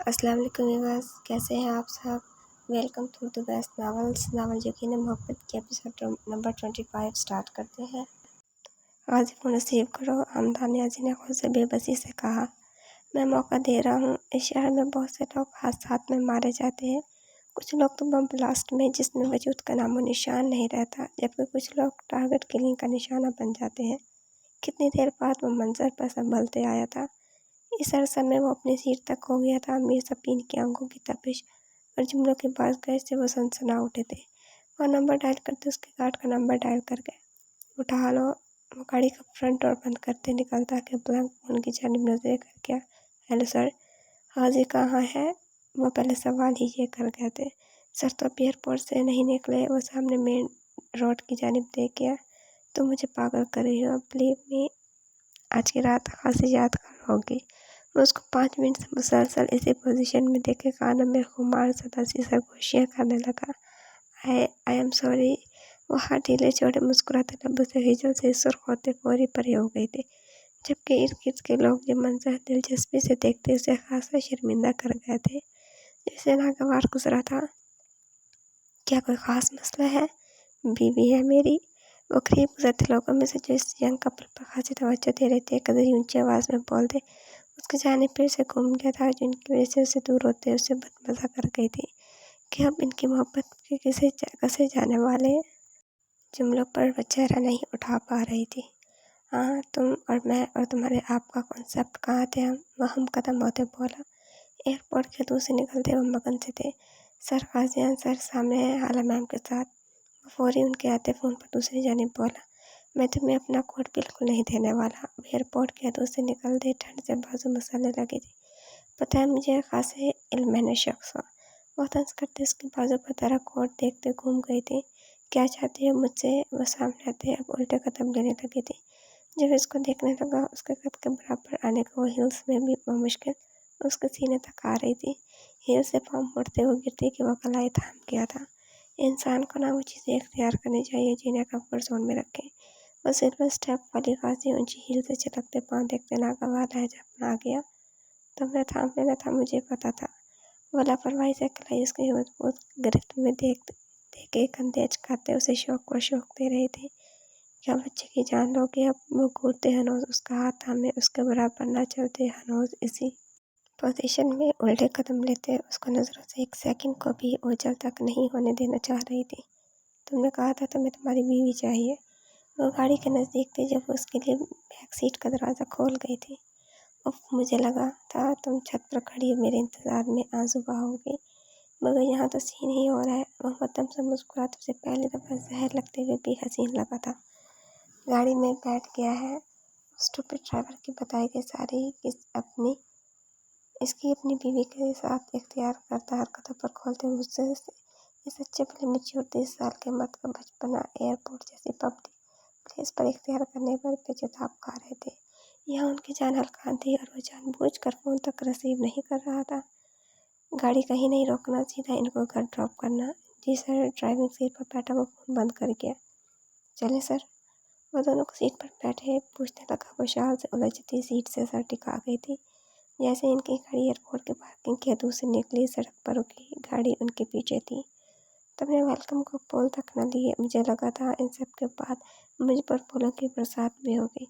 السلام علیکم ویورز، کیسے ہیں آپ سب؟ Welcome to the best novel جو کہ محبت کے ایپیسوڈ نمبر 25 سٹارٹ کرتے ہیں۔ غازی کو نصیب کرو، حمدہ نیازی نے خود سے بے بسی سے کہا۔ میں موقع دے رہا ہوں، اس شہر میں بہت سے لوگ حادثات میں مارے جاتے ہیں۔ کچھ لوگ تو بم بلاسٹ میں جس میں وجود کا نام و نشان نہیں رہتا، جبکہ کچھ لوگ ٹارگٹ کلنگ کا نشانہ بن جاتے ہیں۔ کتنی دیر بعد وہ منظر پر سنبھلتے آیا تھا۔ اس عرصہ میں وہ اپنی سیٹ تک ہو گیا تھا۔ میر سپین کی آنکھوں کی تپش اور جملوں کے باعث گیس سے وہ سنسنا اٹھے تھے۔ وہ نمبر ڈائل کرتے اس کے گارڈ کا نمبر ڈائل کر گئے۔ اٹھا لو۔ وہ گاڑی کا فرنٹ ڈور بند کرتے نکلتا کہ بلنک فون کی جانب نظریں کر گیا۔ ہیلو سر، غازی کہاں ہے؟ وہ پہلے سوال ہی یہ کر گئے تھے۔ سر تو ابھی ایئرپورٹ سے نہیں نکلے۔ وہ سامنے مین روڈ کی جانب دیکھ گیا۔ تم مجھے پاگل کر رہی ہو، بلیو می آج کی رات خاصی یادگار ہوگی۔ وہ اس کو 5 منٹ سے مسلسل اسی پوزیشن میں دیکھے کانوں میں خمار زدہ سی سرگوشیاں کرنے لگا۔ I am sorry. وہ ہاتھ ڈھیلے چھوڑے مسکراتے لبوں سے ہجل سے سرخ ہوتے فوری پرے ہو گئی تھی، جبکہ ارد گرد کے لوگ جو منظر دلچسپی سے دیکھتے اسے خاصا شرمندہ کر گئے تھے، جسے ناگوار گزرا تھا۔ کیا کوئی خاص مسئلہ ہے؟ بیوی ہے میری۔ وہ قریب گزرتے لوگوں میں سے جو اس ینگ کپل پر خاصی توجہ دے رہے تھے قدر ہی اونچی آواز میں بول دے۔ اس کی جانب پھر سے گھوم گیا تھا، جن کی وجہ سے اسے دور ہوتے اسے بدمزہ کر گئی تھی کہ اب ان کی محبت کے کسے جانے والے جملوں پر وہ چہرہ نہیں اٹھا پا رہی تھی۔ ہاں، تم اور میں اور تمہارے آپ کا کانسیپٹ کہاں تھے؟ وہ ہم قدم ہوتے بولا۔ ایئرپورٹ کے دور سے نکلتے وہ مگن سے تھے۔ سر غازیان سر سامنے ہے، حالہ میم کے ساتھ۔ وہ فوری ان کے آتے فون پر دوسری جانب بولا۔ میں تمہیں اپنا کوڈ بالکل نہیں دینے والا۔ وہ ایئرپورٹ کے دور سے نکلتے ٹھنڈ سے بازو مسلنے لگی تھی۔ پتہ ہے مجھے، خاصے علمانہ شخص ہو۔ وہ طنز کرتے اس کے بازو پر دھرا کوٹ دیکھتے گھوم گئی تھی۔ کیا چاہتی ہو مجھ سے؟ وہ سامنے آتے اب الٹے قدم لینے لگی تھی۔ جب اس کو دیکھنے لگا، اس کے قد کے برابر آنے کو وہ ہیلز میں بھی بمشکل اس کے سینے تک آ رہی تھی۔ ہیل سے پاؤں موڑتے وہ گرتی کہ وہ کلائی تھام گیا تھا۔ انسان کو نہ وہ چیزیں اختیار کرنی چاہیے جنہیں کمفرٹ زون میں رکھے۔ وہ سلور اسٹیپ والی غازی اونچی ہیل سے چلکتے پاؤں دیکھتے ناگوار لہجہ اپنا گیا۔ تم نے تھام لینا تھا، مجھے پتا تھا۔ وہ لاپرواہی سے کلائی اس کی مضبوط گرفت میں دیکھے کندھے اچکاتے اسے شوق کو شوق دے رہی تھی۔ کیا بچے کی جان لوگے اب؟ وہ گھورتے ہنوز اس کا ہاتھ تھامے اس کے برابر نہ چلتے ہنوز اسی پوزیشن میں الٹے قدم لیتے اس کو نظروں سے ایک سیکنڈ کو بھی اوجھل تک نہیں ہونے دینا چاہ رہی تھی۔ تم نے کہا تھا تمہیں تمہاری بیوی چاہیے۔ وہ گاڑی کے نزدیک تھی جب وہ اس کے لیے بیک سیٹ کا دروازہ کھول گئی تھی۔ اف، مجھے لگا تھا تم چھت پر کھڑی میرے انتظار میں آزوبا ہوگی، مگر یہاں تو سین ہی ہو رہا ہے۔ وہ مدھم سے مسکراتے اسے پہلی دفعہ زہر لگتے ہوئے بھی حسین لگا تھا۔ گاڑی میں بیٹھ گیا ہے۔ اسٹوپڈ ڈرائیور کی بتائی گئی ساری اس کی اپنی بیوی کے ساتھ اختیار کردہ حرکتوں پر کھولتے ہوئے غصے سے اس اچھے بھلے میچور 30 سال کے مرد کا بچپنا ایئرپورٹ جیسی پبلک پلیس پر اختیار کرنے پر پیچتاب کھا رہے تھے۔ یہاں ان کی جان ہلکان تھی اور وہ جان بوجھ کر فون تک ریسیو نہیں کر رہا تھا۔ گاڑی کہیں نہیں روکنا، سیدھا ان کو گھر ڈراپ کرنا۔ جی سر۔ ڈرائیونگ سیٹ پر بیٹھا وہ فون بند کر گیا۔ چلیں سر۔ وہ دونوں کو سیٹ پر بیٹھے پوچھنے لگا۔ وہ شال سے الجھتی سیٹ سے سر ٹکا گئی تھی۔ جیسے ان کی گاڑی ایئرپورٹ کے پارکنگ کے دور سے نکلی، سڑک پر رکی گاڑی ان کے پیچھے تھی۔ تم نے ویلکم کو پھول تک نہ دیے۔ مجھے لگا تھا ان سب کے بعد مجھ پر پھولوں کی برسات بھی ہوگی۔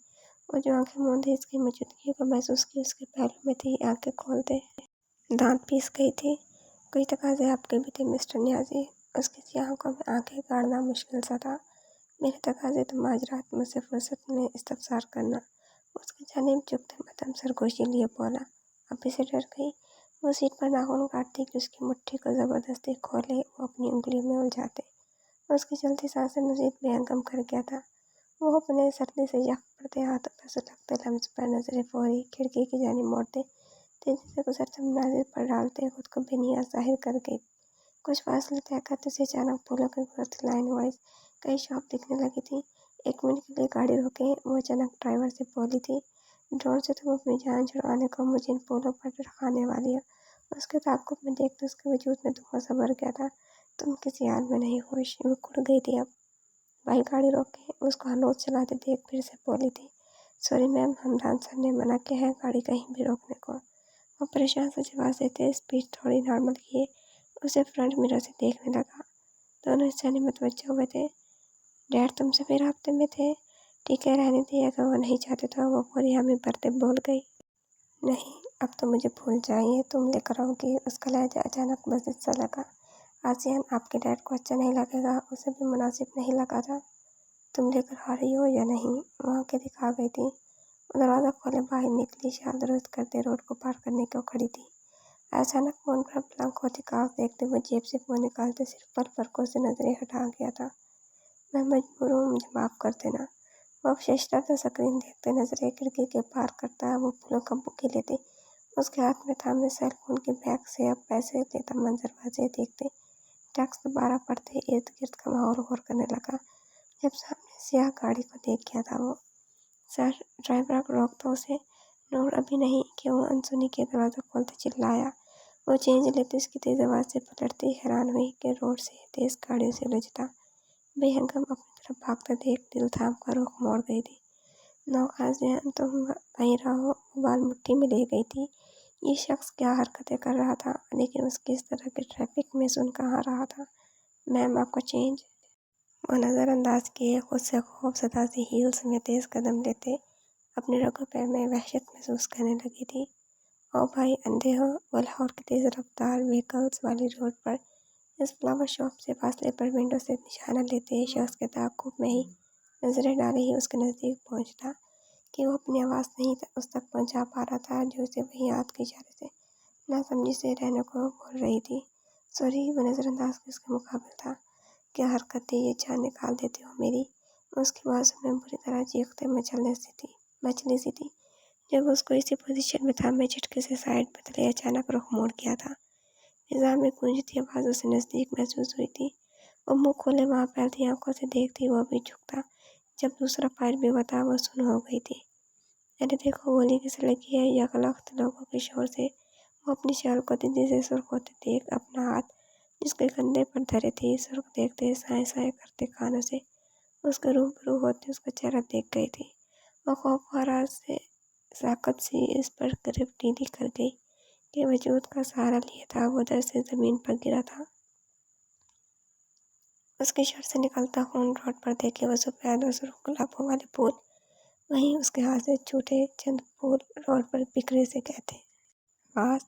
وہ جو آنکھیں موندے اس کی موجودگی کو محسوس کی اس کے پہلو میں تھی، آنکھیں کھولتے دانت پیس گئی تھی۔ کوئی تقاضے آپ کے بھی تھے مسٹر نیازی؟ اس کی سی آنکھوں میں آنکھیں گاڑنا مشکل سا تھا۔ میرے تقاضے تم آج رات مجھ سے فرصت میں استفسار کرنا۔ اس کی جانب جھکتے مدھم سرگوشی لیے بولا۔ ابھی سے ڈر گئی؟ وہ سیٹ پر ناخن کاٹتی کہ اس کی مٹھی کو زبردستی کھولے وہ اپنی انگلیوں میں الجھاتے۔ اس کی چلتی سانسیں مزید بے ہنگم کر گیا تھا۔ وہ اپنے سردی سے یخ پڑتے ہاتھوں پر سلگتے لمس پر نظریں فوری کھڑکی کی جانب موڑتے تیزی سے گزرتے مناظر پر ڈالتے خود کو بے نیاز ظاہر کر گئی۔ کچھ فاصلے طے کرتے سے اچانک پھولوں کی گزرتی لائن وائز کئی شاپ دکھنے لگی تھی۔ 1 منٹ کے لیے گاڑی روکیں، وہ اچانک ڈرائیور سے بولی تھی۔ ڈور سے تم اپنی جان چھڑوانے کو مجھے ان پھولوں پر ٹرکانے والی ہو۔ اس کے تعاقب میں دیکھتے اس کے وجود میں دھواں سا بھر گیا تھا۔ تم کسی حال میں نہیں ہوش؟ وہ کڑ گئی تھی اب۔ بھائی گاڑی روکیں، اس کو ہنوز چلاتے دیکھ پھر سے بولی تھی۔ سوری میم، حمدان سر نے منع کیا ہے گاڑی کہیں بھی روکنے کو۔ वो परेशान सा जवाब देते स्पीड थोड़ी नॉर्मल किए उसे फ्रंट मिरर से देखने लगा। दोनों इस जाने मतवज्जा हुए थे। डैड तुमसे भी राब्ते में थे? ठीक है, रहने दिए। अगर वो नहीं चाहते तो वो पूरी हामी भरते बोल गई। नहीं, अब तो मुझे भूल जाइए, तुम लेकर आओगी। उसका लहजा अचानक मस्जिद सा लगा। आसियान, आपके डैड को अच्छा नहीं लगेगा, उसे भी मुनासिब नहीं लगा था। तुम लेकर आ रही हो या नहीं? वो आंखें दिखा गई थी। वो दरवाज़ा खोले बाहर निकली, शाल दुरुस्त करते रोड को पार करने को खड़ी थी। अचानक फोन पर ब्लैंक होती कागज देखते हुए जेब से फोन निकालते सिर्फ पल पलकों से नजरें हटा गया था। मैं मजबूर हूँ, मुझे माफ़ कर देना। वो शेषता तो स्क्रीन देखते नजरें खिड़की के पार करता वो फूलों का बुके लेते उसके हाथ में थामे सेल फोन के बैग से अब पैसे लेता मंजर वाजे देखते टैक्स दोबारा पढ़ते इर्द गिर्द का माहौल गौर करने लगा। जब सामने सियाह गाड़ी को देख गया था वो सर ड्राइवर को रोकता उसे नूर अभी नहीं कि वो अनसुनी के दरवाज़ा खोलते चिल्लाया। वो चेंज लेते उसकी तेज आवाज़ से पलटती हैरान हुई कि रोड से तेज गाड़ियों से उलझता बेहंगम अपनी तरफ भागता देख दिल थाम कर रुख मोड़ गई थी। नौखाजियान तुम वहीं रहो, बाल मुट्ठी में ले गई थी। ये शख्स क्या हरकतें कर रहा था, लेकिन उसकी इस तरह के ट्रैफिक में सुन कहाँ रहा था। मैम आपको चेंज। वो नज़रअंदाज किए खुद से खौफसदा सी हील्स में तेज कदम लेते अपने रगों पैर में वहशत महसूस करने लगी थी। ओ भाई अंधे हो? वो लाहौर की तेज रफ्तार व्हीकल्स वाली रोड पर इस फ्लावर शॉप से फासले पर विंडो से निशाना लेते शख्स के ताक़ुब में ही नजरें डाले ही उसके नज़दीक पहुंचता कि वो अपनी आवाज़ नहीं उस तक पहुंचा पा रहा था जो उसे वही हाथ के इशारे से नासमझी से रहने को बोल रही थी। सॉरी, वो नज़रअंदाज उसके मुकाबले था। क्या हरकत थी, ये जान निकाल देती हो मेरी। उसकी बाजू में बुरी तरह चीखते मचली सी थी। जब उसको इसी पोजीशन में था मैं झटके से साइड बदले अचानक रुख मोड़ गया था। फिजा में गूंजती आवाज़ उसे नज़दीक महसूस हुई थी। वो मुँह खोले वहाँ फैलती आंखों से देखती वो भी झुकता। जब दूसरा फायर भी बता वो सुन हो गई थी। अरे देखो गोली किसे लगी है, या गलत लोगों के शोर से वो अपनी शाल को तेजी से सुर्ख होते देख अपना हाथ जिसके कंधे पर धरे थे सुर्ख देखते साए साए करते कानों से उसके रूबरू होते उसका चेहरा देख गई थी। वो खौफ हरास से साकत सी इस पर करीब ढीली कर गई कि वजूद का सहारा लिया था वो दर से जमीन पर गिरा था। उसके शर से निकलता खून रोड पर देखे वो सफेद और सुर्ख गुलाबों वाले फूल वहीं उसके हाथ से छूटे चंद फूल रोड पर बिखरे से गए थे। बस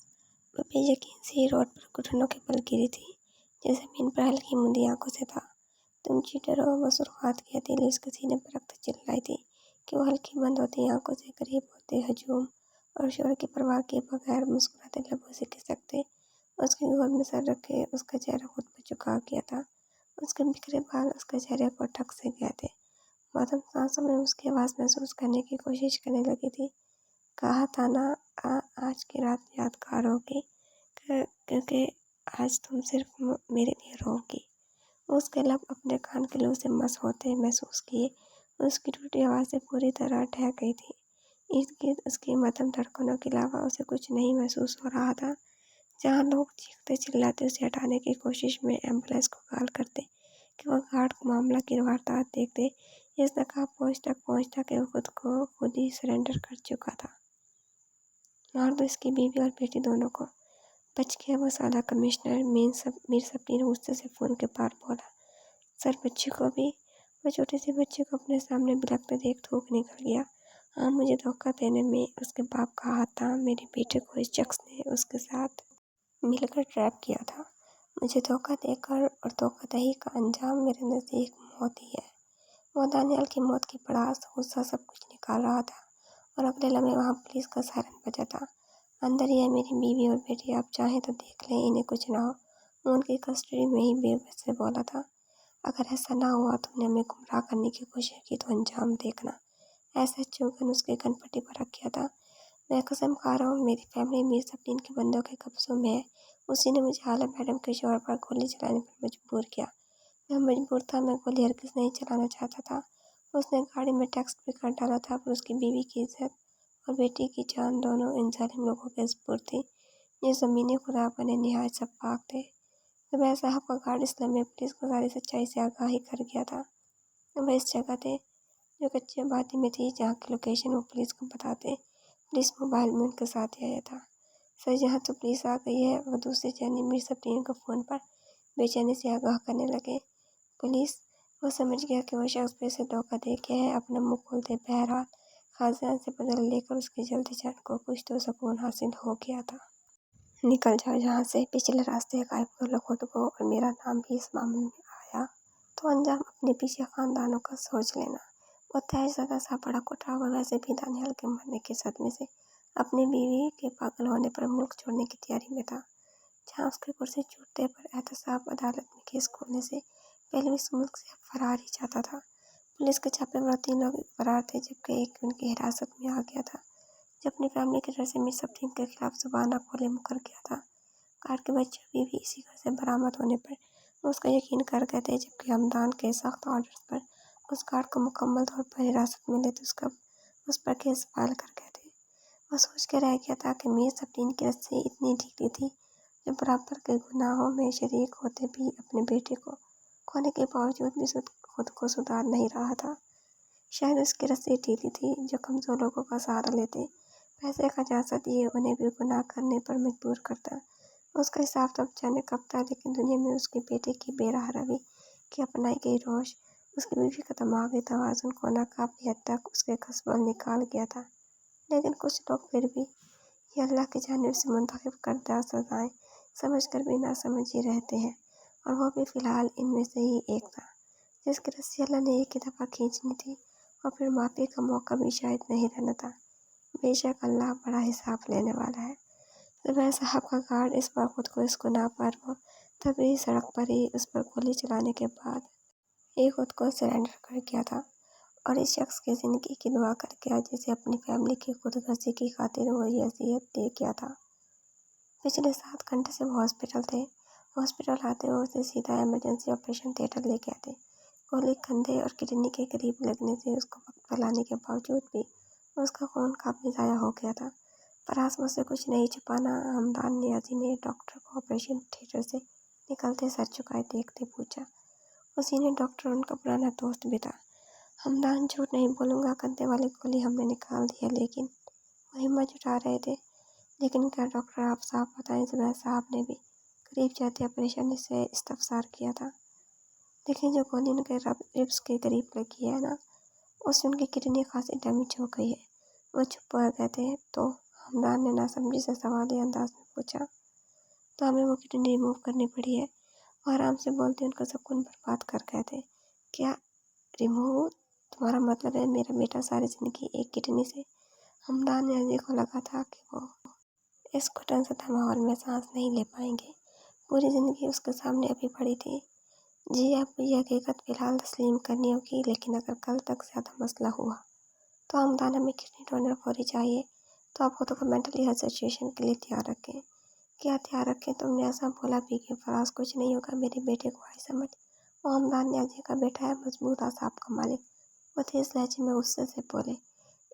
वो बेयकीन सी रोड पर घुटनों के बल गिरी थी जो जमीन पर हल्की मुंदी आंखों से था। तुम चीटर हो, वो सुर्खात की हथेली उसके सीने पर रखते चिल्लाई थी कि वो हल्की बंद होती आंखों से करीब होते हजूम और शोर की परवाह किए बगैर मुस्कुराते लबों से खिसकते उसके गोद में सर रखे उसका चेहरा खुद पर झुका गया था। उसके बिखरे बाल उसके चेहरे को ठक से गए थे। मौसम सांसों में उसकी आवाज़ महसूस करने की कोशिश करने लगी थी। कहा था ना आज की रात यादगार होगी क्योंकि आज तुम सिर्फ मेरे लिए रोगी। उसके लब अपने कान के लू से मस होते महसूस किए। उसकी टूटी आवाज़ से पूरी तरह ढह गई थी। इर्द गिर्द उसकी मध्यम धड़कनों के अलावा उसे कुछ नहीं महसूस हो रहा था। जहाँ लोग चीखते चिल्लाते उसे हटाने की कोशिश में एम्बुलेंस को कॉल करते कि वह गार्ड को मामला की वारदात देखते इस नकाब पहुँच तक पहुँचता कि वो खुद को खुद ही सरेंडर कर चुका था। मार दो इसकी बीवी और बेटी दोनों को। बच गया वो साला कमिश्नर। मीर सब्बी ने गुस्से से फ़ोन के पार बोला। सर बच्ची को भी? वो छोटे से बच्चे को अपने सामने बिलखते देख थूक निकल गया। हाँ, मुझे धोखा देने में उसके बाप का हाथ था। मेरे बेटे को इस शख्स ने उसके साथ मिलकर ट्रैप किया था। मुझे धोखा देकर और धोखाधड़ी का अंजाम मेरे नज़दीक मौत ही है। वो दानियाल की मौत की भड़ास गुस्सा सब कुछ निकाल रहा था और अगले लम्हे वहाँ पुलिस का सायरन बजा था। अंदर ही है मेरी बीवी और बेटी, आप चाहें तो देख लें, इन्हें कुछ ना हो। वो उनकी कस्टडी में ही बेबस से बोला था। अगर ऐसा ना हुआ तुमने हमें गुमराह करने की कोशिश की तो अंजाम देखना। ऐसा चौगन उसके कनपट्टी पर रख गया था। मैं कसम खा रहा हूँ मेरी फैमिली मीर सब्बीन के बंदों के कब्जों में है। उसी ने मुझे आलम मैडम के शोहर पर गोली चलाने पर मजबूर किया। मैं मजबूर था, मैं गोली हरगिज़ नहीं चलाना चाहता था। उसने गाड़ी में टेक्स्ट भी कर डाला था पर उसकी बीवी की इज्जत और बेटी की जान दोनों इन जालिम लोगों के सपुर्द थी। ये ज़मीनी खुदा बने निहायत शफ़ाक़ थे। ज़ुबैर साहब का गार्ड इस लम्हे पुलिस को सारी सच्चाई से आगाही कर गया था। वह इस जगह थे जो कच्ची आबादी में थी जहाँ की लोकेशन वो पुलिस को बताते। पुलिस मोबाइल में उनके साथ ही आया था। सर यहाँ तो पुलिस आ गई है। वो दूसरे जानी मीर सप्रीन को फ़ोन पर बेचैनी से आगाह करने लगे। पुलिस? वो समझ गया कि वो शख्स फिर से धोखा दे के है। अपना मुंह खोलते बहरहाल खाजान से बदला लेकर उसकी जल्दी जान को कुछ तो सुकून हासिल हो गया था। निकल जाओ यहाँ से, पिछले रास्ते गायब कर लो खुद को, और मेरा नाम भी इस मामले में आया तो अंजाम अपने पीछे खानदानों का सोच लेना। वो तहस सा पड़क उठा। वो वैसे भी दानियाल के मरने के सदमे से अपनी बीवी के पागल होने पर मुल्क छोड़ने की तैयारी में था, जहाँ उसकी कुर्सी छूटने पर एहतसाब अदालत में केस खोलने से पहले इस मुल्क से फरार ही चाहता था। पुलिस के छापे में 3 लोग फरार थे, जबकि एक उनकी हिरासत में आ गया था, जो अपनी फैमिली के डर से मीर सप्रीन के खिलाफ जुबान न खोले मुकर गया था। कार के बच्चे भी इसी घर से बरामद होने पर वो उसका यकीन कर गए थे, जबकि हमदान के सख्त ऑर्डर्स पर उस कार को मुकम्मल तौर पर हिरासत में लेते उस पर केस फाइल कर गए थे। वो सोच के रह गया था कि मीर सप्रीन की रस्सी इतनी ढीली थी, जो बराबर के गुनाहों में शरीक होते भी अपने बेटे को खोने के बावजूद भी खुद को सुधार नहीं रहा था। शायद उसकी रस्सी ढीली थी, जो कमज़ोर लोगों का सहारा लेते पैसे का झांसा दिए उन्हें भी गुनाह करने पर मजबूर करता। उसका हिसाब तब जाने कब था, लेकिन दुनिया में उसके बेटे की बेराह रवि की अपनाई गई रोश, उसकी बीवी का दिमागी तवाज़ुन को नाकाफी हद तक उसके कस्बल निकाल गया था। लेकिन कुछ लोग फिर भी ये अल्लाह की जानिब से मुंतखब करदा सजाएं समझ कर भी नासमझ ही रहते हैं, और वो भी फ़िलहाल इनमें से ही एक था, जिसकी रस्सी अल्लाह ने एक ही दफ़ा खींचनी थी और फिर माफ़ी का मौका भी शायद नहीं रहना था। बेशक अल्लाह बड़ा हिसाब लेने वाला है। ज़ुबैर साहब का गार्ड इस बार खुद को इस गुनाह पर वो तभी सड़क पर ही उस पर गोली चलाने के बाद ही खुद को सरेंडर कर गया था, और इस शख्स की ज़िंदगी की दुआ कर गया जिसे अपनी फैमिली की खुदगर्जी की खातिर वो ये अज़ियत दे गया था। पिछले 7 घंटे से वो हॉस्पिटल थे। हॉस्पिटल आते हुए उसे सीधा इमरजेंसी ऑपरेशन थिएटर ले गए थे। गोली कंधे और किडनी के करीब लगने से उसको वक्त पर लाने के बावजूद भी उसका खून काफ़ी ज़ाया हो गया था। फराज मुझसे कुछ नहीं छुपाना, हमदान नियाज़ी ने डॉक्टर को ऑपरेशन थिएटर से निकलते सर झुकाए देखते पूछा। वो सीनियर डॉक्टर उनका पुराना दोस्त भी था। हमदान झूठ नहीं बोलूँगा, कंधे वाली गोली हमने निकाल दी है, लेकिन वो हिम्मत जुटा रहे थे। लेकिन क्या डॉक्टर, आप साफ बताएं। ज़ुबैर साहब ने भी करीब जाते परेशानी से इस्तफसार किया था। लेकिन जो गोली उनके रिब्स के करीब लगी है ना, उससे उनकी किडनी खासी डैमेज हो गई है। वो चुप हो गए थे। तो हमदान ने नासमझी से सवालिया अंदाज में पूछा। तो हमें वो किडनी रिमूव करनी पड़ी है। वो आराम से बोलते उनका सुकून बर्बाद कर गए थे। क्या रिमूव? तुम्हारा मतलब है मेरा बेटा सारी जिंदगी एक किडनी से? हमदान ने अजी को लगा था कि वो इस घुटन सदा माहौल में सांस नहीं ले पाएंगे। पूरी जिंदगी उसके सामने अभी पड़ी थी। जी, आपको ये हकीकत फ़िलहाल तस्लीम करनी होगी, लेकिन अगर कल तक ज़्यादा मसला हुआ तो हमदान हमें किडनी डोनर फौरी चाहिए। तो आप खुद को मेंटली हर सिचुएशन के लिए तैयार रखें। क्या तैयार रखें? तुमने ऐसा बोला भी कि फराज कुछ नहीं होगा, मेरे बेटे को आई समझ। वो हमदान न्याजी का बेटा है, मजबूत आसाब का मालिक। वो तेज लहजे में गुस्से से बोले।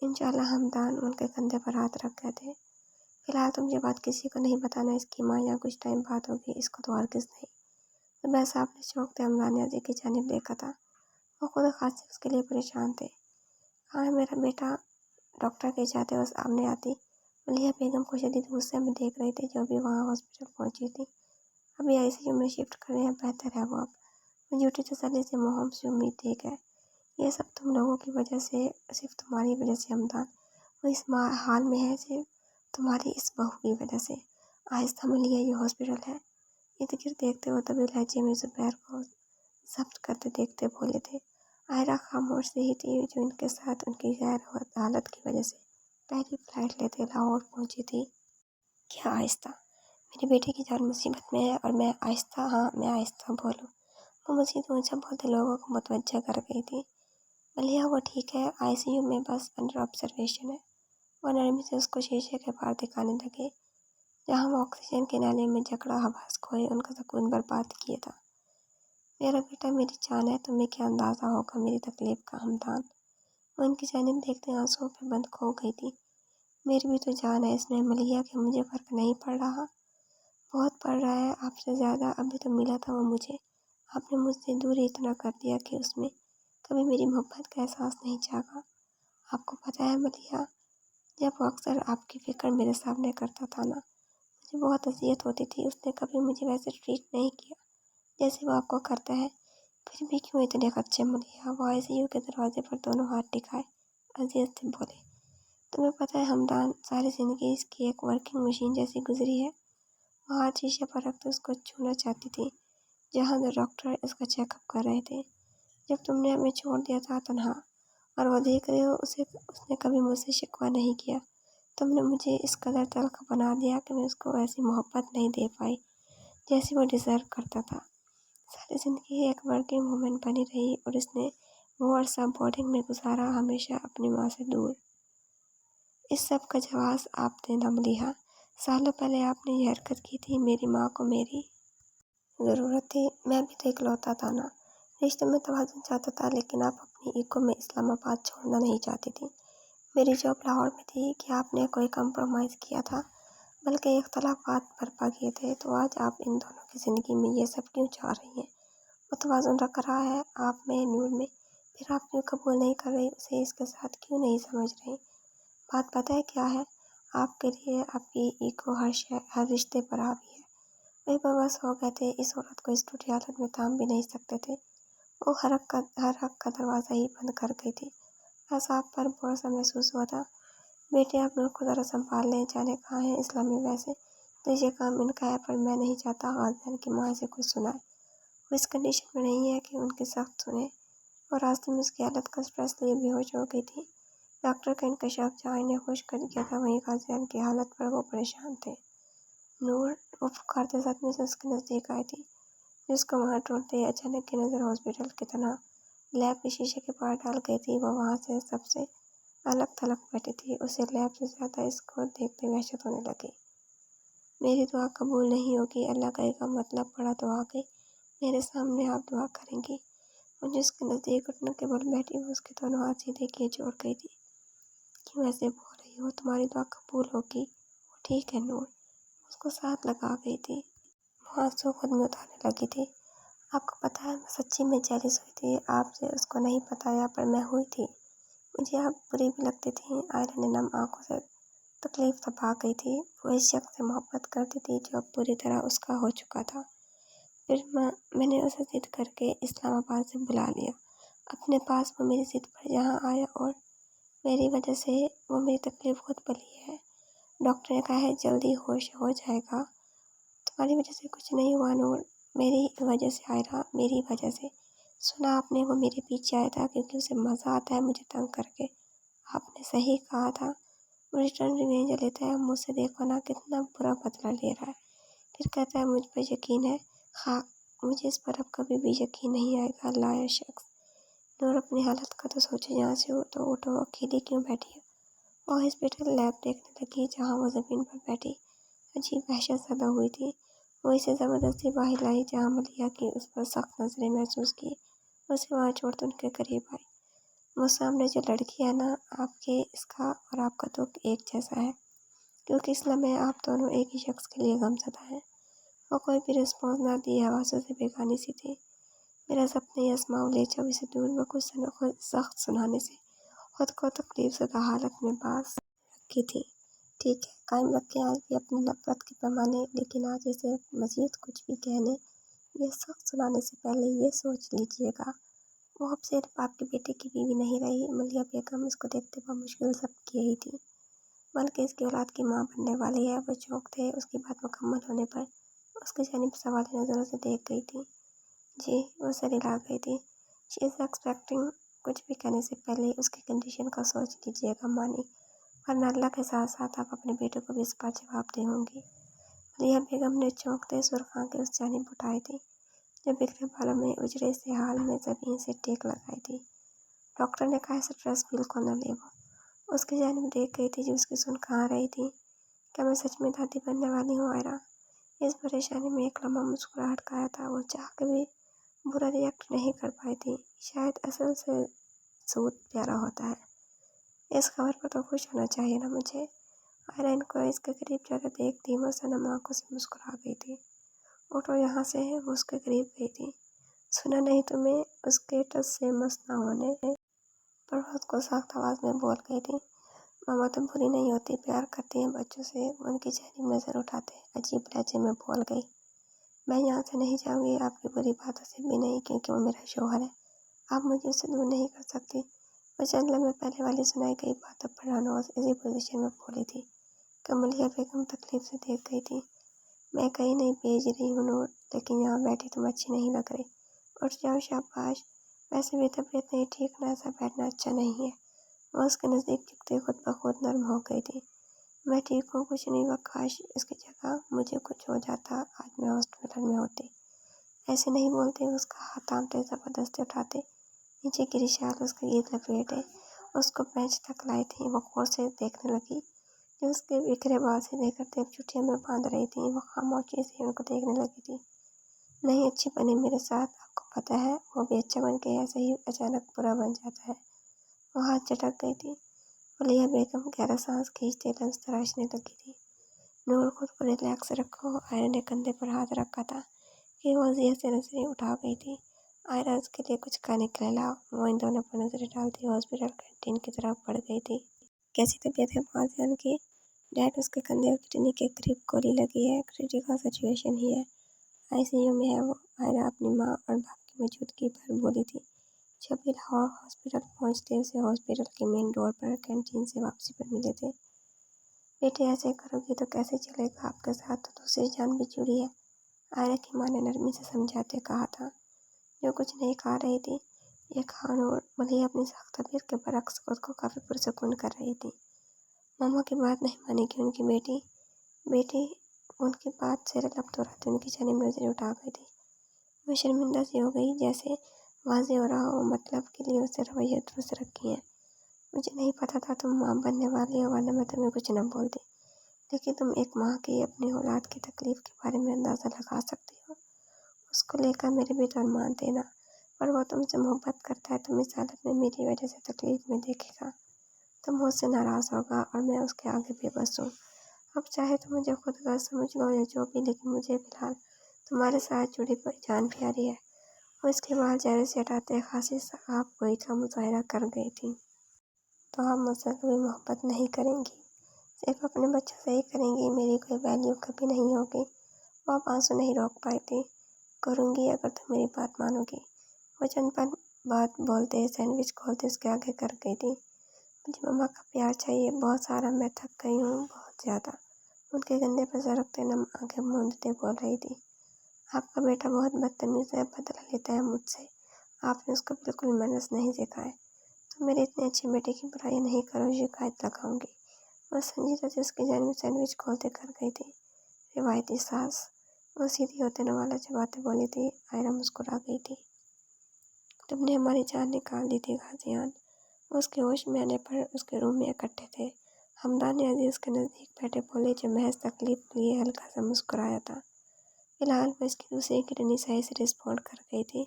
इंशाल्लाह। हमदान उनके कंधे पर हाथ रख गए थे। फिलहाल तुम ये बात किसी को नहीं बताना। इसकी माँ यहाँ कुछ टाइम बाद होगी, इसको तो हरगिज़ नहीं। ज़ुबैर साहब ने चौंकते हमदान न्याजी की जानिब देखा था। वो खुद खासी उसके लिए परेशान थे। कहाँ है मेरा बेटा? डॉक्टर के जाते हुए सामने आती मलिहा बेगम को शदीद गुस्से में देख रही थी, जो भी वहाँ हॉस्पिटल पहुँची थी। अभी आईसीयू में शिफ्ट कर रहे हैं, बेहतर है वो अब। वो झूठी तसल्ली से मोहम से उम्मीद दे गए। ये सब तुम लोगों की वजह से, सिर्फ तुम्हारी वजह से हमदान। वो इस हाल में है सिर्फ तुम्हारी इस बहू की वजह से। आहिस्ता मलिहा, ये हॉस्पिटल है। इर्द गिर्द देखते हुए तभी लहजे में ज़ुबैर को जब्त करते देखते बोले थे। आयरा खामोश से ही थी, जो इनके साथ उनकी गैर हालत की वजह से पहली फ्लाइट लेते लाहौर पहुंची थी। क्या आहिस्ता? मेरे बेटे की जान मुसीबत में है और मैं आहिस्ता? हाँ, मैं आहिस्ता बोलूँ? वो मज़ीद ऊंचा बोलते लोगों को मुतवज्जा कर गई थी। मलिहा, वो ठीक है, आईसीयू में, बस अंडर ऑब्जर्वेशन है। वो नरमी से उसको शीशे के पार दिखाने लगे, जहाँ वो ऑक्सीजन के नाले में जकड़ा हवास खोए उनका सुकून बर्बाद किया था। मेरा बेटा मेरी जान है, तुम्हें क्या अंदाज़ा होगा मेरी तकलीफ का हमदान। वो उनकी जानिब देखते आंसुओं पे बंद खो गई थी। मेरी भी तो जान है इसमें मलिहा, कि मुझे फ़र्क नहीं पड़ रहा? बहुत पड़ रहा है, आपसे ज़्यादा। अभी तो मिला था वो मुझे, आपने मुझसे दूरी इतना कर दिया कि उसमें कभी मेरी मोहब्बत का एहसास नहीं जागा। आपको पता है मलिहा, जब वो अक्सर आपकी फ़िक्र मेरे सामने करता था ना, مجھے بہت اذیت ہوتی تھی، اس نے کبھی مجھے ویسے ٹریٹ نہیں کیا جیسے وہ آپ کو کرتا ہے، پھر بھی کیوں اتنے خدشے ملیا؟ وہ ICU کے دروازے پر دونوں ہاتھ ٹکائے اذیت سے بولے، تمہیں پتہ ہے ہمدان، ساری زندگی اس کی ایک ورکنگ مشین جیسی گزری ہے۔ وہ ہاتھ شیشے پر رکھتے اس کو چھونا چاہتی تھی جہاں ڈاکٹر اس کا چیک اپ کر رہے تھے۔ جب تم نے ہمیں چھوڑ دیا تھا تنہا اور وہ دیکھ رہے ہو، اس نے کبھی مجھ سے شکوہ نہیں کیا۔ تم نے مجھے اس قدر تلخ بنا دیا کہ میں اس کو ایسی محبت نہیں دے پائی جیسی وہ ڈیزرو کرتا تھا۔ ساری زندگی ایک ورکنگ وومن بنی رہی اور اس نے وہ عرصہ بورڈنگ میں گزارا، ہمیشہ اپنی ماں سے دور۔ اس سب کا جواز آپ نے نہ لیا۔ سالوں پہلے آپ نے یہ حرکت کی تھی، میری ماں کو میری ضرورت تھی، میں بھی تو اکلوتا تھا نا۔ رشتے میں توازن چاہتا تھا، لیکن آپ اپنی ایگو میں اسلام آباد چھوڑنا نہیں چاہتی تھی۔ میری جاب لاہور میں تھی کہ آپ نے کوئی کمپرومائز کیا تھا، بلکہ اختلافات برپا کیے تھے، تو آج آپ ان دونوں کی زندگی میں یہ سب کیوں چاہ رہی ہیں؟ وہ توازن رکھ رہا ہے آپ میں، نور میں، پھر آپ کیوں قبول نہیں کر رہی اسے؟ اس کے ساتھ کیوں نہیں سمجھ رہی؟ بات پتہ ہے کیا ہے؟ آپ کے لیے آپ کی ایگو ہر رشتے پر حاوی ہے۔ وہ ببس ہو گئے تھے، اس عورت کو اس ٹوٹی حالت میں تھام بھی نہیں سکتے تھے۔ وہ ہر حق کا دروازہ ہی بند کر گئی تھی۔ ایسا آپ پر بوجھ سا محسوس ہوا تھا۔ بیٹے آپ نور کو ذرا سنبھال لیں، جانے کہاں ہے اسلامی ویسے تو یہ کام ان کا ہے، پر میں نہیں چاہتا غازیان کی ماں سے کچھ سنائے۔ وہ اس کنڈیشن میں نہیں ہے کہ ان کی سخت سنیں۔ اور راستے میں اس کی حالت کا اسٹریس لیے بے ہوش ہو گئی تھی۔ ڈاکٹر کا انکشاف جہاں انہیں خوش کر دیا تھا، وہیں غازیان کی حالت پر وہ پریشان تھے۔ نور، وہ پکارتے صدمے سے اس کے نزدیک آئی تھی، جس کو وہاں ڈھونڈتے ہی اچانک کی نظر ہاسپٹل کی طرح لیب کے شیشے کے پار ڈال گئی تھی۔ وہ وہاں سے سب سے الگ تھلگ بیٹھی تھی، اسے لیب سے زیادہ اس کو دیکھتے وحشت ہونے لگی۔ میری دعا قبول نہیں ہوگی، اللہ کرے گا، مطلب بڑا تو آ گئی، میرے سامنے آپ دعا کریں گی؟ وہ جس کے نزدیک گھٹنوں کے بل بیٹھی، وہ اس کے دونوں ہاتھ سیدھے کیے جوڑ گئی تھی۔ کیوں ایسے بول رہی ہو؟ تمہاری دعا قبول ہوگی، وہ ٹھیک ہے نور، اس کو ساتھ لگا گئی تھی۔ وہ آنسو خود میں اتارنے لگی تھی۔ آپ کو پتہ ہے، میں سچی میں جیلس ہوئی تھی آپ سے، اس کو نہیں بتایا پر میں ہوئی تھی۔ مجھے آپ بری بھی لگتی تھی۔ آئرہ نے نم آنکھوں سے تکلیف دبا گئی تھی۔ وہ اس شخص سے محبت کرتی تھی جو اب پوری طرح اس کا ہو چکا تھا۔ پھر میں نے اسے ضد کر کے اسلام آباد سے بلا لیا اپنے پاس۔ وہ میری ضد پر یہاں آیا اور میری وجہ سے وہ میری تکلیف خود پلی ہے۔ ڈاکٹر نے کہا ہے جلدی ہوش ہو جائے گا۔ تمہاری وجہ سے کچھ نہیں ہوا نور، میری وجہ سے آئرہ، میری وجہ سے۔ سنا آپ نے، وہ میرے پیچھے آیا تھا کیونکہ اسے مزہ آتا ہے مجھے تنگ کر کے۔ آپ نے صحیح کہا تھا، وہ ریٹرن ریونج لیتا ہے۔ مجھ سے دیکھو نا کتنا برا بدلہ لے رہا ہے، پھر کہتا ہے مجھ پر یقین ہے۔ خاک، مجھے اس پر اب کبھی بھی یقین نہیں آئے گا، لایا شخص۔ نور، اپنی حالت کا تو سوچو، یہاں سے تو اٹھو، اکیلی کیوں بیٹھی ہو؟ وہ ہاسپٹل لیب دیکھنے لگی جہاں وہ زمین پر بیٹھی عجیب وحشت زدہ ہوئی تھی۔ وہ اسے زبردستی باہر لائی جہاں ملیحہ کی اس پر سخت نظریں محسوس کی۔ اسے وہاں چھوڑتے ان کے قریب آئی۔ وہ سامنے جو لڑکی ہے نا، آپ کے، اس کا اور آپ کا دکھ ایک جیسا ہے، کیونکہ اسلام میں آپ دونوں ایک ہی شخص کے لیے غمزدہ ہیں۔ وہ کوئی بھی رسپانس نہ دیے، حواسوں سے بیگانی سی تھی۔ میرا ضبط نہیں اسماؤ، لے جاؤ اسے دور۔ وہ کچھ سخت سنانے سے خود کو تکلیف زدہ حالت میں باز رکھی تھی۔ ٹھیک ہے، قائم رکھیں آج بھی اپنی نفرت کے پیمانے، لیکن آج اسے مزید کچھ بھی کہنے یا سخت سنانے سے پہلے یہ سوچ لیجیے گا، وہ اب صرف آپ کے بیٹے کی بیوی نہیں رہی۔ ملیحہ بیگم اس کو دیکھتے بمشکل ضبط کی رہی تھی، بلکہ اس کی اولاد کی ماں بننے والی ہے۔ وہ چونکتے اس کی بات مکمل ہونے پر اس کی جانب سوالی نظروں سے دیکھ گئی تھی۔ جی، وہ سر ہلا گئی تھی۔ شی از ایکسپیکٹنگ، کچھ بھی کہنے سے پہلے اس کی کنڈیشن کا سوچ لیجیے گا مانی، ورنہ اللہ کے ساتھ ساتھ آپ اپنے بیٹے کو بھی اس بات جواب دہ ہوں گی۔ ملیحہ بیگم نے چونکتے سرخ آنکھیں اس جانب اٹھائی تھی جو بکھرے بالوں میں اجڑے سے حال میں زمین سے ٹیک لگائی تھی۔ ڈاکٹر نے کہا اسٹریس بالکل نہ لے۔ وہ اس کی جانب دیکھ گئی تھی جو اس کی سن کہاں رہی تھی۔ کیا میں سچ میں دادی بننے والی ہوں آئرہ؟ اس پریشانی میں ایک لمحہ مسکراہٹ کا آیا تھا۔ وہ چاہ کے بھی برا ریئیکٹ نہیں کر پائی تھی، شاید اصل سے سود پیارا ہوتا ہے۔ اس خبر پر تو خوش ہونا چاہیے نا مجھے۔ آئرہ ان کو اس کے قریب جاتے دیکھتی مصنم آنکھوں سے مسکرا گئی تھی۔ اٹھو یہاں سے، وہ اس کے قریب گئی تھی۔ سنا نہیں تمہیں، اس کے ٹچ سے مس نہ ہونے پر خود کو سخت آواز میں بول گئی تھی۔ मामा तो बुरी नहीं होती, प्यार करती हैं बच्चों से। वो उनके चेहरे में नजर उठाते अजीब लहजे में बोल गई, मैं यहाँ से नहीं जाऊँगी, आपकी बुरी बातों से भी नहीं, क्योंकि वो मेरा शौहर है। आप मुझे उससे दूर नहीं कर सकती। वो चंद लम्हे पहले वाली सुनाई गई बातों पर रानोज इसी पोजीशन में बोली थी। कमलिया बेगम तकलीफ से देख गई थी। मैं कहीं नहीं भेज रही हूँ नूर, लेकिन यहाँ बैठी तुम अच्छी नहीं लग रही। उठ जाओ, शाबाश। वैसे भी तबीयत नहीं ठीक, ना ऐसा बैठना अच्छा नहीं है। वो उसके नज़दीक टिकते खुद ब खुद नर्म हो गई थी। मैं ठीक हूँ, कुछ नहीं हुआ। काश इसकी जगह मुझे कुछ हो जाता, आज मैं हॉस्पिटल में होती। ऐसे नहीं बोलते, उसका हाथ थामते जबरदस्ती उठाते नीचे गिरी शाल उसके ईद लपेटे उसको बेंच तक लाई थी। वो गौर से देखने लगी जो उसके बिखरे बाल से लेकर टेप चुटिया में बांध रही थी। वो खामोशी से उनको देखने लगी थी। नहीं अच्छी बनी मेरे साथ, आपको पता है, वो भी अच्छा बन के ऐसे ही अचानक बुरा बन जाता है। वो हाथ झटक गई थी। वलिया बेगम गहरा सांस खींचते लंच तराशने लगी थी। नूर खुद को रिलैक्स रखो। आयरा ने कंधे पर हाथ रखा था कि वो जिया से नजरें उठा गई थी। आयरा उसके लिए कुछ खाने के लिए लाओ। वो इन दोनों पर नजरें डालती हॉस्पिटल कैंटीन की तरफ बढ़ गई थी। कैसी तबीयत है फौजियान की? डैड उसके कंधे और किडनी के करीब गोली लगी है, क्रिटिकल सिचुएशन ही है, आईसीयू में है वो। आयरा अपनी माँ और बाप की मौजूदगी पर बोली थी। जब भी लाहौर हॉस्पिटल पहुंचते उसे हॉस्पिटल के मेन डोर पर कैंटीन से वापसी पर मिले थे। बेटे ऐसे करोगी तो कैसे चलेगा, आपके साथ तो दूसरी जान भी जुड़ी है, आयरा की माँ ने नरमी से समझाते कहा था। जो कुछ नहीं खा रही थी, ये खान और मलिया अपनी सख्त तबीयत के बरक्स खुद को काफ़ी पुरसकून कर रही थी। मामा की बात नहीं मानेगी उनकी बेटी। बेटी उनकी बात से लब दोहराते उनकी जानिब नजरें उठा गई थी। वो शर्मिंदा सी हो गई, जैसे वाज़ेह हो रहा हो मतलब के लिए उससे रवैया दुरुस्त रखी है। मुझे नहीं पता था तुम माँ बनने वाली हो, वरना मैं तुम्हें कुछ न बोलती। लेकिन तुम एक माँ की अपनी औलाद की तकलीफ के बारे में अंदाज़ा लगा सकती हो। उसको लेकर मेरे भी तो अरमान थे ना, पर वो तुमसे मोहब्बत करता है। तुम इस हालत में मेरी वजह से तकलीफ में देखेगा तो मुझसे नाराज़ होगा और मैं उसके आगे बेबस हूँ। अब चाहे तो मुझे खुद का समझ लो या जो भी, लेकिन मुझे फिलहाल तुम्हारे साथ जुड़ी जान प्यारी है। वो इसके बाल चेहरे से हटाते खांसी साफ कोई का मुजाहरा कर गई थी। तो आप मुझसे कभी मोहब्बत नहीं करेंगी, सिर्फ अपने बच्चों से ही करेंगी, मेरी कोई वैल्यू कभी नहीं होगी। वो आप आंसू नहीं रोक पाई थी। करूँगी अगर तुम मेरी बात मानोगी। वो चंद पल बात बोलते सैंडविच खोलते उसके आगे कर गई थी। मुझे मम्मा का प्यार चाहिए, बहुत सारा, मैं थक गई हूँ, बहुत ज़्यादा। उनके कंधे पर सर रखते नम आंखें मूंदते बोल रही थी। आपका बेटा बहुत बदतमीज़ है, बदला लेता है मुझसे। आपने उसको बिल्कुल मैनर्स नहीं सिखाए। तो मेरे इतने अच्छे बेटे की बुराई नहीं करो, शिकायत लगाऊंगी। वह संजीदा से उसकी जानिब सैंडविच खोलते कर गई थी। रिवायती सास। वो सीधी होते नवाला चबाते बोली थी। आयरा मुस्कुरा गई थी। तुमने हमारी जान निकाल दी थी गाजियान। उसके होश में आने पर उसके रूम में इकट्ठे थे। हमदान अजीज के नज़दीक बैठे बोले, जो महज तकलीफ के लिए हल्का सा मुस्कुराया था। फिलहाल वो इसकी दूसरी किडनी सही से रिस्पॉन्ड कर गई थी।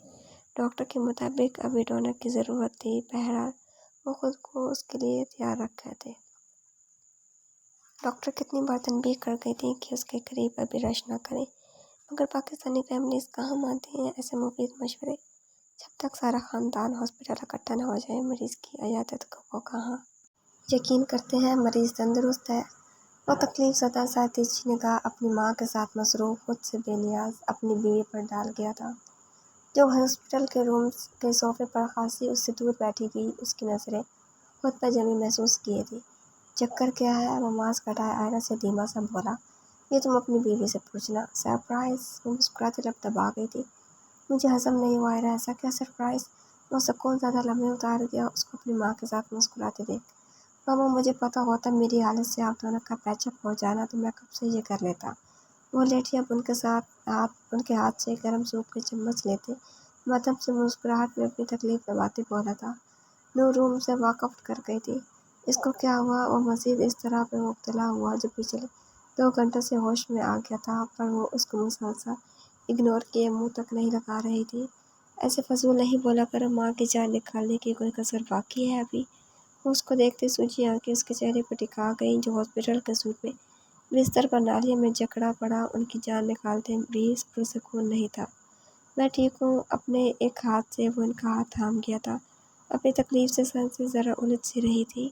डॉक्टर के मुताबिक अभी डोनर की ज़रूरत थी। बहरहाल वो खुद को उसके लिए तैयार रखे थे। डॉक्टर कितनी बार तनबीह कर गई थी कि उसके करीब अभी रश ना करें, मगर पाकिस्तानी फैमिलीज कहाँ मानती हैं ऐसे मुफीद मशवरे। जब तक सारा ख़ानदान हॉस्पिटल इकट्ठा न हो जाए, मरीज़ की अयादत को वो कहाँ यकीन करते हैं। मरीज़ तंदुरुस्त है। वो तकलीफ ज़दा साथी निगाह अपनी माँ के साथ मसरूफ़, खुद से बेनियाज अपनी बीवी पर डाल गया था, जो हॉस्पिटल के रूम के सोफे पर खांसी उससे दूर बैठी हुई उसकी नज़रें खुद पर जमी महसूस किए थी। चक्कर क्या है? वो मास्क हटाए आयरा से धीमा सा बोला, ये तुम अपनी बीवी से पूछना। सरप्राइज़? वो मुस्कुराते लब दबा गई थी। मुझे हजम नहीं हुआ आयरा, ऐसा क्या सरप्राइज़? वो सुकून ज़्यादा लम्हे उतार दिया उसको अपनी माँ के साथ मुस्कुराते देख। मामा, मुझे पता होता मेरी हालत से आप दोनों का पैचअप हो जाना तो मैं कब से ये कर लेता। वो लेटी अब उनके हाथ से गर्म सूप के चम्मच लेते मदम से मुस्कुराहट में अपनी तकलीफ दबाते बोला था। नूर रूम से वॉकआउट कर गई थी। इसको क्या हुआ? वो मज़ीद इस तरह पे मुब्तला हुआ जो पिछले 2 घंटों से होश में आ गया था, पर वो उसको मुसलसल इग्नोर किए मुंह तक नहीं लगा रही थी। ऐसे फजूल नहीं बोला करो, माँ की जान निकालने की कोई कसर बाकी है अभी? वो उसको देखते सूजी आंखें उसके चेहरे पर टिका गईं, जो हॉस्पिटल के सूट में बिस्तर पर नालियों में जकड़ा पड़ा उनकी जान निकालते भी पुरसकून नहीं था। मैं ठीक हूँ। अपने एक हाथ से वो उनका हाथ थाम गया था। अपनी तकलीफ से सर से ज़रा उलझ सी रही थी।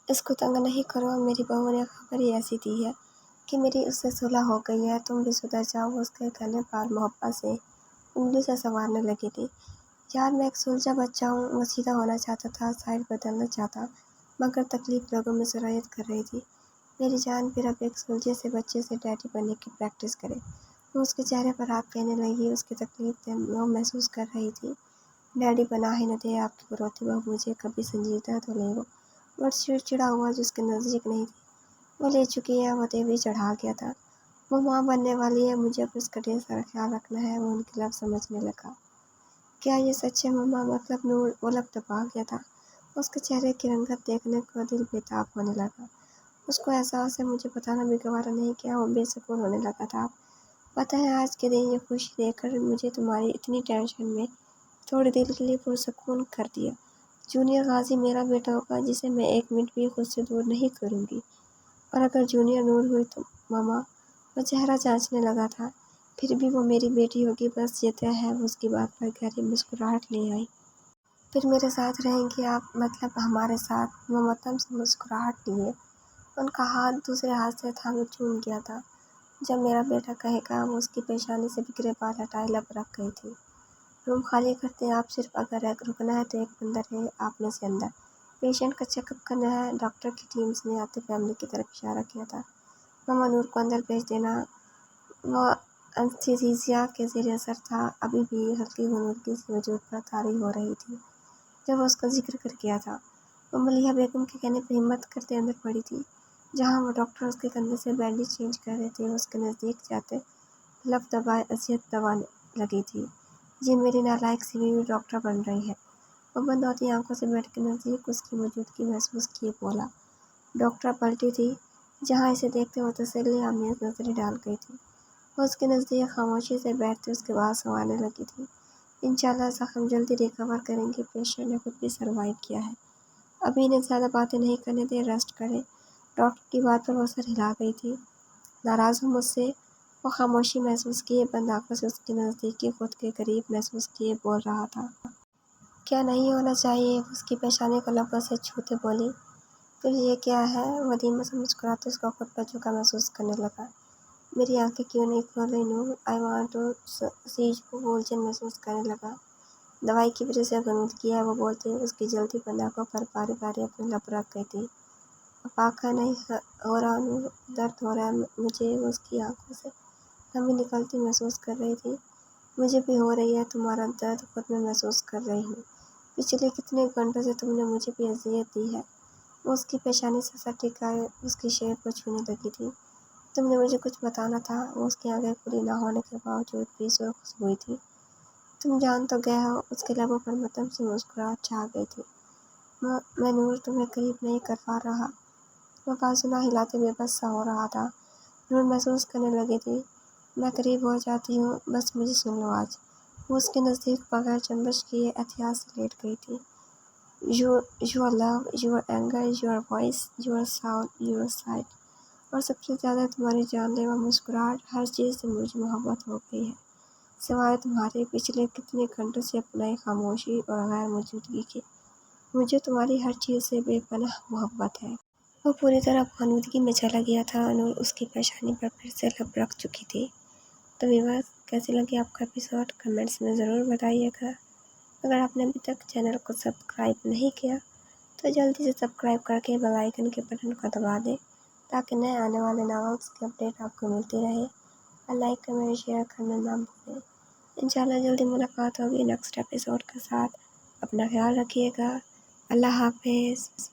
اس کو تنگ نہیں کرو، میری بہو نے خبر ہی ایسی دی ہے کہ میری اس سے صلح ہو گئی ہے، تم بھی سدھر جاؤ۔ اس کے کہنے پر محبت سے انگلی سے سنوارنے لگی تھی۔ یار میں ایک سلجھا بچہ ہوں، وہ سیدھا ہونا چاہتا تھا، سائڈ بدلنا چاہتا، مگر تکلیف لوگوں میں سرایت کر رہی تھی۔ میری جان پھر اب ایک سلجھے سے بچے سے ڈیڈی بننے کی پریکٹس کرے۔ وہ اس کے چہرے پر ہاتھ کہنے لگی، اس کی تکلیف وہ محسوس کر رہی تھی۔ ڈیڈی بنا ہی نہ دے آپ کی بروتی بہو مجھے، کبھی سنجیدہ تو لے وہ، بٹ چڑچڑا ہوا جو اس کے نزدیک نہیں تھی وہ لے چکی ہے، وہ دیوی چڑھا گیا تھا، وہ ماں بننے والی ہے، مجھے اب اس کا ڈھیر سارا خیال رکھنا ہے۔ وہ ان کی لفظ سمجھنے لگا۔ کیا یہ سچ ہے مما؟ مطلب نور وہ لب دبا گیا تھا، اس کے چہرے کی رنگت دیکھنے کو دل بےتاب ہونے لگا۔ اس کو احساس ہے مجھے بتانا بھی گوارا نہیں کیا، وہ بے سکون ہونے لگا تھا۔ پتہ ہے آج کے دن یہ خوشی دیکھ کر مجھے تمہاری اتنی ٹینشن میں تھوڑی دیر کے لیے پرسکون کر دیا۔ جونیئر غازی میرا بیٹا ہوگا جسے میں ایک منٹ بھی خود سے دور نہیں کروں گی، اور اگر جونیئر نور ہوئی تو ماما، وہ چہرہ جانچنے لگا تھا، پھر بھی وہ میری بیٹی ہوگی، بس یہ طے ہے۔ وہ اس کی بات پر گہری مسکراہٹ لے آئی۔ پھر میرے ساتھ رہیں گی آپ؟ مطلب ہمارے ساتھ؟ وہ متم سے مسکراہٹ لیے ان کا ہاتھ دوسرے ہاتھ سے تھامے چوم گیا تھا۔ جب میرا بیٹا کہے گا۔ وہ اس کی پیشانی سے بکھرے بال ہٹائے لب رکھ گئی تھی۔ روم خالی کرتے ہیں آپ، صرف اگر رکنا ہے تو ایک بندہ رہے آپ میں سے اندر، پیشنٹ کا چیک اپ کرنا ہے۔ ڈاکٹر کی ٹیمز نے آتے فیملی کی طرف اشارہ کیا تھا۔ ماما نور کو اندر بھیج دینا، وہ انستھیزیا کے زیر اثر تھا، ابھی بھی ہلکی غنودگی سے وجود پر طاری ہو رہی تھی جب وہ اس کا ذکر کر گیا تھا۔ وہ ملیحہ بیگم کے کہنے پر ہمت کرتے اندر پڑی تھی، جہاں وہ ڈاکٹر اس کے کندھے سے بینڈیج چینج کر رہے تھے۔ اس کے نزدیک جاتے لب دبائے اذیت دوانے لگی تھی۔ یہ میری نالائق سی بیوی ڈاکٹر بن رہی ہے۔ وہ بند ہوتی آنکھوں سے بیڈ کے نزدیک اس کی موجودگی محسوس کیے بولا۔ ڈاکٹر پلٹی تھی، جہاں اسے دیکھتے وہ تسلی آمیز نظریں ڈال گئی تھی۔ وہ اس کے نزدیک خاموشی سے بیٹھتے اس کے بعد سنوارنے لگی تھی۔ انشاءاللہ زخم جلدی ریکور کریں گے، پیشنٹ نے خود بھی سروائیو کیا ہے، ابھی انہیں زیادہ باتیں نہیں کرنے دیں، ریسٹ کریں۔ ڈاکٹر کی بات پر وہ سر ہلا گئی تھی۔ ناراض ہو مجھ سے؟ وہ خاموشی محسوس کیے بند آنکھوں سے اس کے نزدیکی خود کے قریب محسوس کیے بول رہا تھا۔ کیا نہیں ہونا چاہیے؟ وہ اس کی پیشانی کو لبوں سے چھوتے بولی۔ پھر یہ کیا ہے؟ وہ دھیمے سے مسکراتے اس کو خود پر جھکا محسوس کرنے لگا۔ میری آنکھیں کیوں نہیں کھول رہی Noor? I want to see you. وہ الجھن محسوس کرنے لگا۔ دوائی کی وجہ سے غنودگی ہے، وہ بولتے اس کی جلدی بند آنکھوں پر باری باری اپنی لب رکھ گئی تھی۔ اب آنکھیں نہیں ہو رہا نور، درد ہو رہا ہے مجھے۔ وہ اس کی آنکھوں سے نمی نکلتی محسوس کر رہی تھی۔ مجھے بھی ہو رہی ہے، تمہارا درد خود میں محسوس کر رہی ہوں، پچھلے کتنے گھنٹوں سے تم نے مجھے بھی اذیت دی ہے۔ وہ اس کی پیشانی سے سر ٹکائے اس کی شیپ کو چھونے لگی تھی۔ تم نے مجھے کچھ بتانا تھا۔ وہ اس کی آنکھیں کھلی نہ ہونے کے باوجود بھی سرخ ہوئی تھی۔ تم جان تو گئے ہو؟ اس کے لبوں پر متم سی مسکراہٹ چھا گئی تھی۔ میں نور تمہیں قریب نہیں کر پا رہا۔ وہ بازو نہ ہلاتے بے بس سا ہو رہا تھا۔ نور محسوس کرنے لگی تھی، میں قریب ہو جاتی ہوں، بس مجھے سن لو آج۔ وہ اس کے نزدیک بغیر جنبش کیے احتیاط سے لیٹ گئی تھی۔ Your love, your anger, your voice, your sound, your sight, اور سب سے زیادہ تمہاری جان لیوا مسکراہٹ، ہر چیز سے مجھے محبت ہو گئی ہے سوائے تمہارے پچھلے کتنے گھنٹوں سے اپنائی خاموشی اور غیر موجودگی کے۔ مجھے تمہاری ہر چیز سے بے پناہ محبت ہے۔ وہ پوری طرح غنودگی میں چلا گیا تھا۔ نور اس کی پیشانی پر پھر سے لب رکھ چکی تھی۔ تو ویورز، کیسے لگی آپ کا ایپیسوڈ؟ کمنٹس میں ضرور بتائیے گا۔ اگر آپ نے ابھی تک چینل کو سبسکرائب نہیں کیا تو جلدی سے سبسکرائب کر کے بیل آئیکن کے بٹن کو دبا دیں تاکہ نئے آنے والے ناولس کی اپڈیٹ آپ کو ملتی رہے۔ اور لائک کمنٹ شیئر کرنا نہ بھولیں۔ انشاءاللہ جلدی ملاقات ہوگی نیکسٹ ایپیسوڈ کے ساتھ۔ اپنا خیال رکھیے گا۔ اللہ حافظ۔